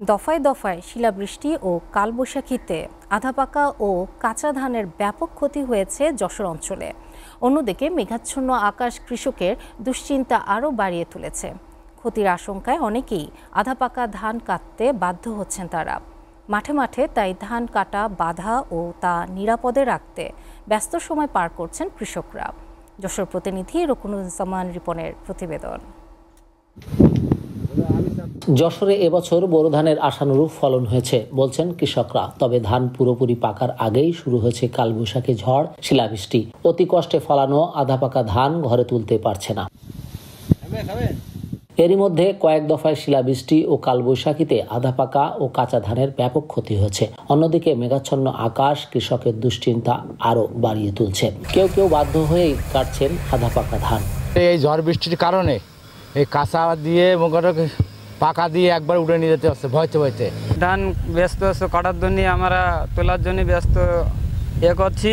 দফায় দফায় শিলাবৃষ্টি ও কালবৈশাখীতে আধাপাকা ও কাঁচা ধানের ব্যাপক ক্ষতি হয়েছে যশোর অঞ্চলে। অন্যদিকে মেঘাচ্ছন্ন আকাশ কৃষকের দুশ্চিন্তা আরও বাড়িয়ে তুলেছে। ক্ষতির আশঙ্কায় অনেকেই আধাপাকা ধান কাটতে বাধ্য হচ্ছেন তারা। মাঠে মাঠে তাই ধান কাটা বাধা ও তা নিরাপদে রাখতে ব্যস্ত সময় পার করছেন কৃষকরা। যশোর প্রতিনিধি রকুনুজ্জামান রিপনের প্রতিবেদন। যশোরে এবছর বোরো ধানের আশানুরূপ ফলন হয়েছে বলছেন কৃষকরা। তবে ধান পুরোপুরি পাকার আগেই শুরু হয়েছে কালবৈশাখী ঝড়, শিলাবৃষ্টি। অতি কষ্টে ফলানো আধা পাকা ধান ঘরে তুলতে পারছে না। এরই মধ্যে কয়েক দফায় শিলাবৃষ্টি ও কালবৈশাখীতে আধা পাকা ও কাঁচা ধানের ব্যাপক ক্ষতি হয়েছে। অন্যদিকে মেঘাচ্ছন্ন আকাশ কৃষকের দুশ্চিন্তা আরো বাড়িয়ে তুলছে। কেউ কেউ বাধ্য হয়েই কাটছেন আধা পাকা ধান। এই ঝড় বৃষ্টির কারণে এই কাঁচা দিয়ে পাকা দিয়ে একবার উঠে নিয়ে যেতে হচ্ছে ভয়তে ভয়তে। ধান ব্যস্ত আছে কাটার জন্য, আমরা তোলার জন্য ব্যস্ত করছি।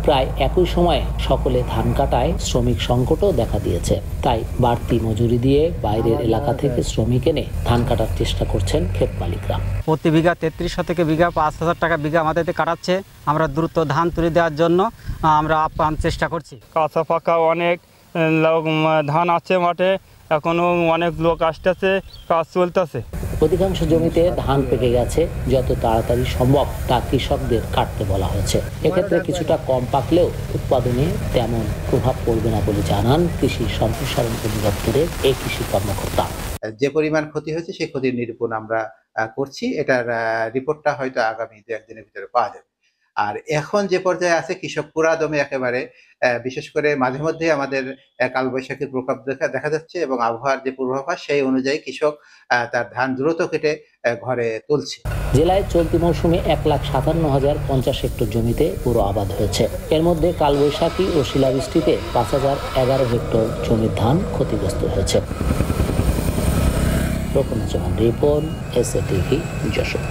প্রায় একই সময়ে সকলে ধান কাটায় শ্রমিক সংকটও দেখা দিয়েছে। তাই বাড়তি মজুরি দিয়ে বাইরের এলাকা থেকে শ্রমিক এনে ধান কাটার চেষ্টা করছেন ক্ষেত মালিকরা। প্রতি বিঘা 33 শতকে বিঘা 5,000 টাকা বিঘা আমাদের কাটাচ্ছে। আমরা দ্রুত ধান তুলে দেওয়ার জন্য আমরা আপ্রাণ চেষ্টা করছি। কাঁচা পাকা অনেক ধান আছে মাঠে, এখনো অনেক লোক আসতেছে, কাজ চলতেছে। অধিকাংশ জমিতে ধান পেকে গেছে। যত তাড়াতাড়ি সম্ভব তা কৃষকদের কাটতে বলা হয়েছে। এক্ষেত্রে কিছুটা কম পাকলেও উৎপাদনে তেমন প্রভাব পড়বে না বলে জানান কৃষি সম্প্রসারণ অধিদপ্তরের এই কৃষি কর্মকর্তা। যে পরিমাণ ক্ষতি হয়েছে সেই ক্ষতির নিরূপণ আমরা করছি। এটার রিপোর্টটা হয়তো আগামী 2-1 দিনের ভিতরে পাওয়া যাবে। আর এখন যে পর্যায়ে আছে কৃষক পুরা দমে একেবারে, বিশেষ করে মাঝে মধ্যে আমাদের কালবৈশাখীর প্রকোপ দেখা যাচ্ছে এবং আবহাওয়ার যে পূর্বাভাস সেই অনুযায়ী কৃষক তার ধান দ্রুত কেটে ঘরে তুলছে। জেলায় চলতি মৌসুমে 1,57,050 হেক্টর জমিতে পুরো আবাদ হয়েছে। এর মধ্যে কালবৈশাখী ও শিলাবৃষ্টিতে 5,011 হেক্টর জমির ধান ক্ষতিগ্রস্ত হয়েছে। Rokunuzzaman Ripon, SA TV, Jessore.